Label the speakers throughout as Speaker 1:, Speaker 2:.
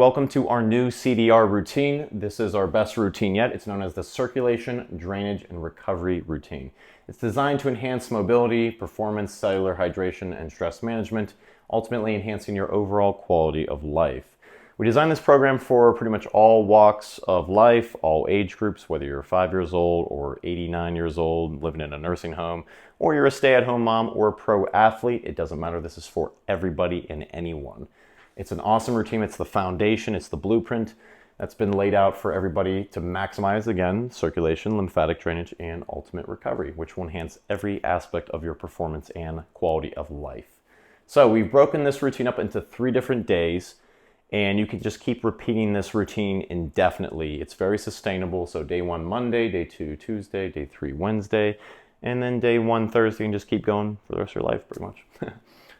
Speaker 1: Welcome to our new CDR routine. This is our best routine yet. It's known as the Circulation, Drainage, and Recovery routine. It's designed to enhance mobility, performance, cellular hydration, and stress management, ultimately enhancing your overall quality of life. We designed this program for pretty much all walks of life, all age groups, whether you're 5 years old or 89 years old, living in a nursing home, or you're a stay-at-home mom or a pro athlete. It doesn't matter. This is for everybody and anyone. It's an awesome routine. It's the foundation. It's the blueprint that's been laid out for everybody to maximize, again, circulation, lymphatic drainage, and ultimate recovery, which will enhance every aspect of your performance and quality of life. So we've broken this routine up into 3 different days, and you can just keep repeating this routine indefinitely. It's very sustainable. So day 1, Monday, day 2, Tuesday, day 3, Wednesday, and then day 1, Thursday, and just keep going for the rest of your life, pretty much.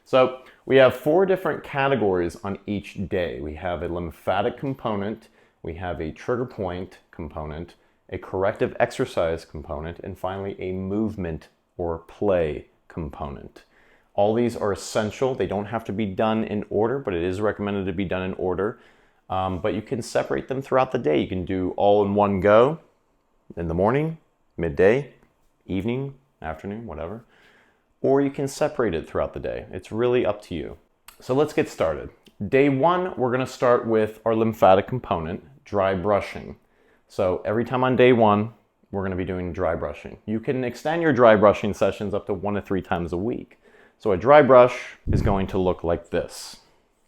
Speaker 1: So we have 4 different categories on each day. We have a lymphatic component, we have a trigger point component, a corrective exercise component, and finally a movement or play component. All these are essential. They don't have to be done in order, but it is recommended to be done in order. But you can separate them throughout the day. You can do all in one go in the morning, midday, evening, afternoon, whatever. Or you can separate it throughout the day. It's really up to you. So let's get started. Day 1, we're gonna start with our lymphatic component, dry brushing. So every time on day 1, we're gonna be doing dry brushing. You can extend your dry brushing sessions up to 1 to 3 times a week. So a dry brush is going to look like this.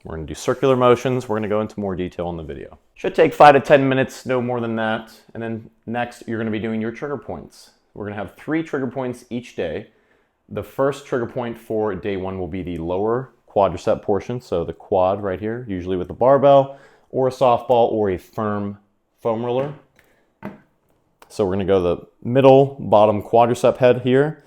Speaker 1: We're gonna do circular motions. We're gonna go into more detail in the video. Should take 5 to 10 minutes, no more than that. And then next, you're gonna be doing your trigger points. We're gonna have 3 trigger points each day. The first trigger point for day 1 will be the lower quadricep portion, so the quad right here, usually with a barbell or a softball or a firm foam roller. So we're going to go the middle bottom quadricep head here,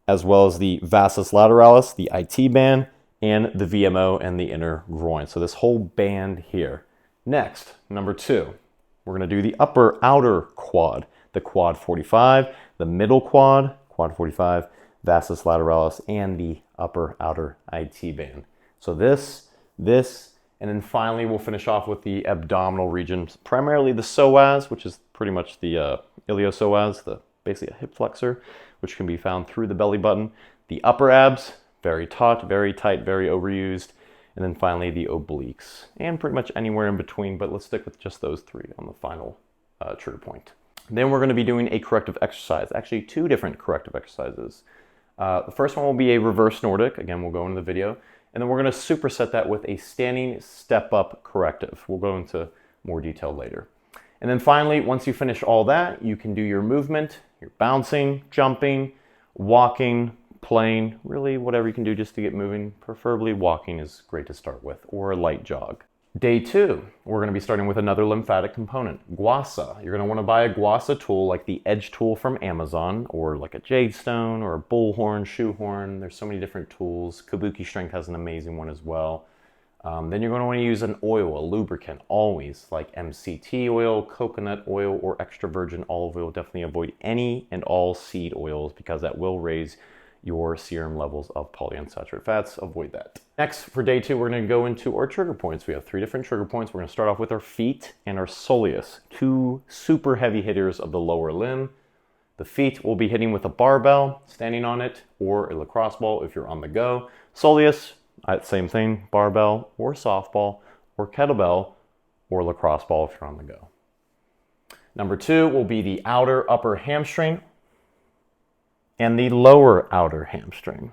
Speaker 1: as well as the vastus lateralis, the IT band, and the VMO and the inner groin. So this whole band here. Next, number 2, we're going to do the upper outer quad, the quad 45, the middle quad 45, vastus lateralis, and the upper outer IT band. So this, and then finally we'll finish off with the abdominal region, primarily the psoas, which is pretty much the iliopsoas, basically a hip flexor, which can be found through the belly button. The upper abs, very taut, very tight, very overused. And then finally the obliques, and pretty much anywhere in between, but let's stick with just those 3 on the final trigger point. Then we're gonna be doing a corrective exercise, actually 2 different corrective exercises. The first one will be a reverse Nordic. Again, we'll go into the video. And then we're going to superset that with a standing step-up corrective. We'll go into more detail later. And then finally, once you finish all that, you can do your movement, your bouncing, jumping, walking, playing, really whatever you can do just to get moving. Preferably walking is great to start with, or a light jog. Day 2, we're going to be starting with another lymphatic component, guasa. You're going to want to buy a guasa tool like the Edge tool from Amazon, or like a jade stone or a bullhorn, shoehorn. There's so many different tools. Kabuki Strength has an amazing one as well. Then you're going to want to use an oil, a lubricant, always, like MCT oil, coconut oil, or extra virgin olive oil. Definitely avoid any and all seed oils because that will raise your serum levels of polyunsaturated fats. Avoid that. Next, for day 2, we're going to go into our trigger points. We have 3 different trigger points. We're going to start off with our feet and our soleus, 2 super heavy hitters of the lower limb. The feet will be hitting with a barbell, standing on it, or a lacrosse ball if you're on the go. Soleus, same thing, barbell or softball or kettlebell or lacrosse ball if you're on the go. Number 2 will be the outer upper hamstring and the lower outer hamstring.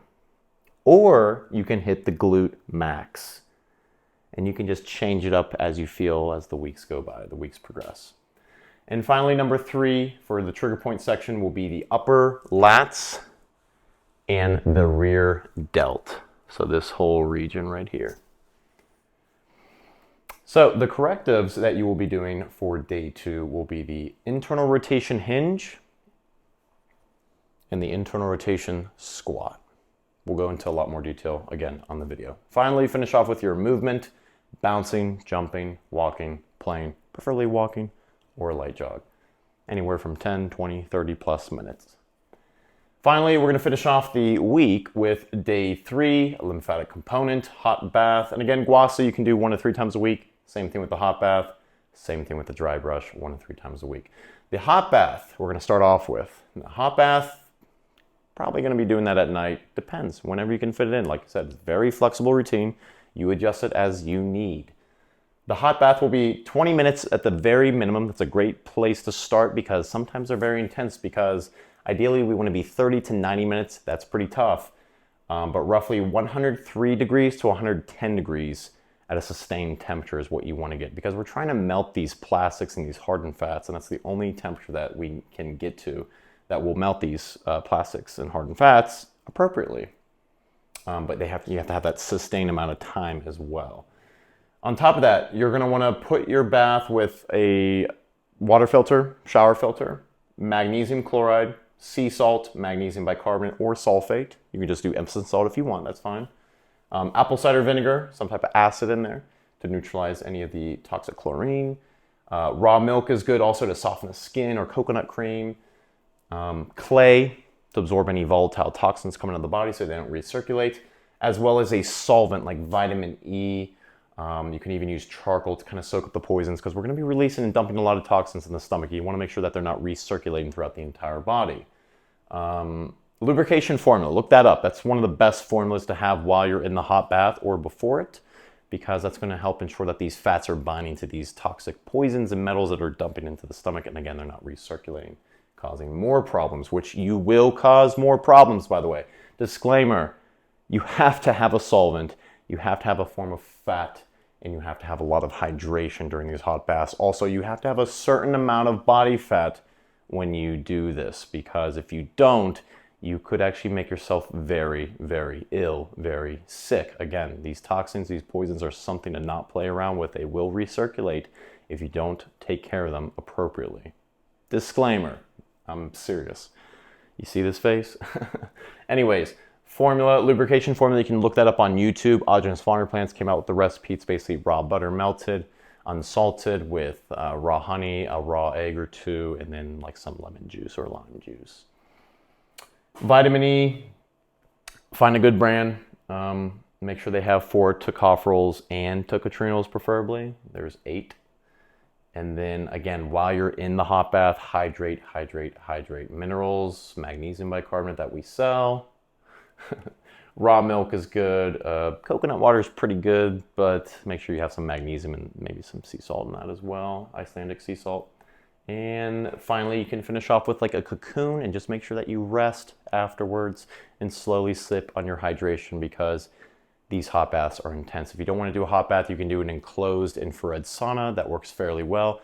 Speaker 1: Or you can hit the glute max. And you can just change it up as you feel as the weeks go by, the weeks progress. And finally, number 3 for the trigger point section will be the upper lats and the rear delt. So this whole region right here. So the correctives that you will be doing for day 2 will be the internal rotation hinge and the internal rotation squat. We'll go into a lot more detail again on the video. Finally, finish off with your movement, bouncing, jumping, walking, playing, preferably walking, or a light jog. Anywhere from 10, 20, 30 plus minutes. Finally, we're going to finish off the week with day 3, a lymphatic component, hot bath. And again, guasa you can do 1 to 3 times a week. Same thing with the hot bath. Same thing with the dry brush, 1 to 3 times a week. The hot bath, we're going to start off with. The hot bath, probably going to be doing that at night. Depends, whenever you can fit it in. Like I said, it's a very flexible routine. You adjust it as you need. The hot bath will be 20 minutes at the very minimum. That's a great place to start because sometimes they're very intense because ideally we want to be 30 to 90 minutes. That's pretty tough. But roughly 103 degrees to 110 degrees at a sustained temperature is what you want to get because we're trying to melt these plastics and these hardened fats, and that's the only temperature that we can get to that will melt these plastics and hardened fats appropriately. But you have to have that sustained amount of time as well. On top of that, you're going to want to put your bath with a water filter, shower filter, magnesium chloride, sea salt, magnesium bicarbonate, or sulfate. You can just do Epsom salt if you want, that's fine. Apple cider vinegar, some type of acid in there to neutralize any of the toxic chlorine. Raw milk is good also to soften the skin, or coconut cream. Clay to absorb any volatile toxins coming out of the body so they don't recirculate, as well as a solvent like vitamin E. You can even use charcoal to kind of soak up the poisons because we're going to be releasing and dumping a lot of toxins in the stomach. You want to make sure that they're not recirculating throughout the entire body. Lubrication formula, look that up. That's one of the best formulas to have while you're in the hot bath or before it, because that's going to help ensure that these fats are binding to these toxic poisons and metals that are dumping into the stomach. And again, they're not recirculating, causing more problems, which you will cause more problems, by the way. Disclaimer, you have to have a solvent, you have to have a form of fat, and you have to have a lot of hydration during these hot baths. Also, you have to have a certain amount of body fat when you do this, because if you don't, you could actually make yourself very, very ill, very sick. Again, these toxins, these poisons are something to not play around with. They will recirculate if you don't take care of them appropriately. Disclaimer, I'm serious. You see this face? Anyways, formula, lubrication formula, you can look that up on YouTube. Audrey's Farmer Plants came out with the recipe. It's basically raw butter melted, unsalted with raw honey, a raw egg or two, and then like some lemon juice or lime juice. Vitamin E, find a good brand. Make sure they have 4 tocopherols and tocotrienols preferably. There's 8. And then again, while you're in the hot bath, hydrate, hydrate, hydrate. Minerals, magnesium bicarbonate that we sell. Raw milk is good. Coconut water is pretty good, but make sure you have some magnesium and maybe some sea salt in that as well. Icelandic sea salt. And finally, you can finish off with like a cocoon and just make sure that you rest afterwards and slowly sip on your hydration because these hot baths are intense. If you don't want to do a hot bath, you can do an enclosed infrared sauna. That works fairly well.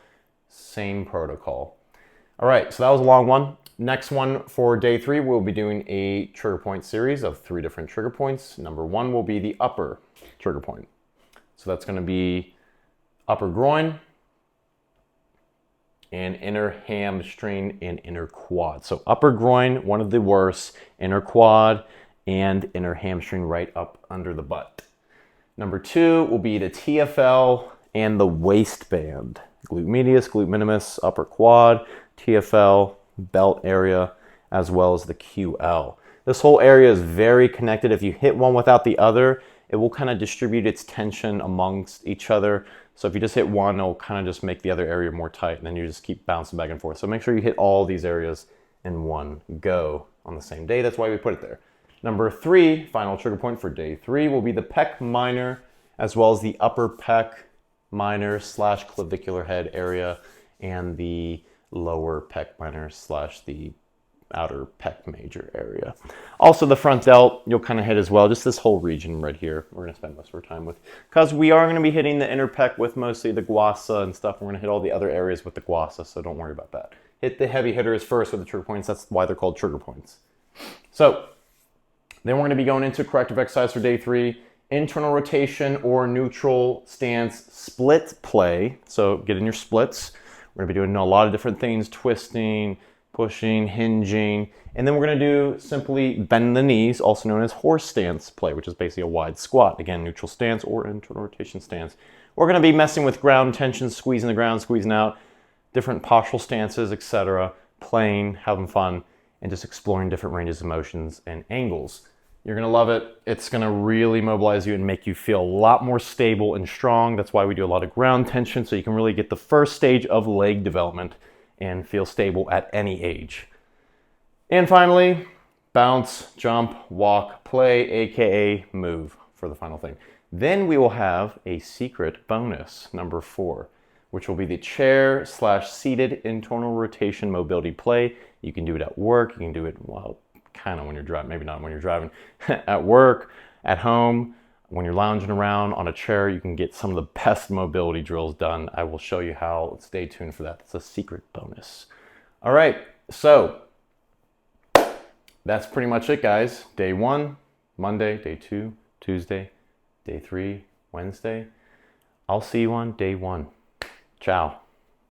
Speaker 1: Same protocol. All right, so that was a long one. Next one for day 3, we'll be doing a trigger point series of 3 different trigger points. Number 1 will be the upper trigger point. So that's going to be upper groin and inner hamstring and inner quad. So upper groin, one of the worst, inner quad and inner hamstring right up under the butt. Number 2 will be the TFL and the waistband. Glute medius, glute minimus, upper quad, TFL, belt area, as well as the QL. This whole area is very connected. If you hit one without the other, it will kind of distribute its tension amongst each other. So if you just hit one, it'll kind of just make the other area more tight, and then you just keep bouncing back and forth. So make sure you hit all these areas in one go on the same day. That's why we put it there. Number 3, final trigger point for day 3, will be the pec minor, as well as the upper pec minor / clavicular head area, and the lower pec minor / the outer pec major area. Also the front delt, you'll kind of hit as well, just this whole region right here. We're going to spend most of our time with, because we are going to be hitting the inner pec with mostly the guasa and stuff. We're going to hit all the other areas with the guasa, so don't worry about that. Hit the heavy hitters first with the trigger points. That's why they're called trigger points. So then we're going to be going into corrective exercise for day 3, internal rotation or neutral stance split play. So get in your splits. We're going to be doing a lot of different things, twisting, pushing, hinging, and then we're going to do simply bend the knees, also known as horse stance play, which is basically a wide squat. Again, neutral stance or internal rotation stance. We're going to be messing with ground tension, squeezing the ground, squeezing out, different postural stances, etc., playing, having fun, and just exploring different ranges of motions and angles. You're gonna love it. It's gonna really mobilize you and make you feel a lot more stable and strong. That's why we do a lot of ground tension, so you can really get the first stage of leg development and feel stable at any age. And finally, bounce, jump, walk, play, AKA move for the final thing. Then we will have a secret bonus, number 4, which will be the chair/seated internal rotation mobility play. You can do it at work, you can do it, well, kind of when you're driving, maybe not when you're driving, at work, at home, when you're lounging around on a chair, you can get some of the best mobility drills done. I will show you how. Stay tuned for that. It's a secret bonus. All right, so that's pretty much it, guys. Day 1, Monday. Day 2, Tuesday. Day 3, Wednesday. I'll see you on day 1. Ciao.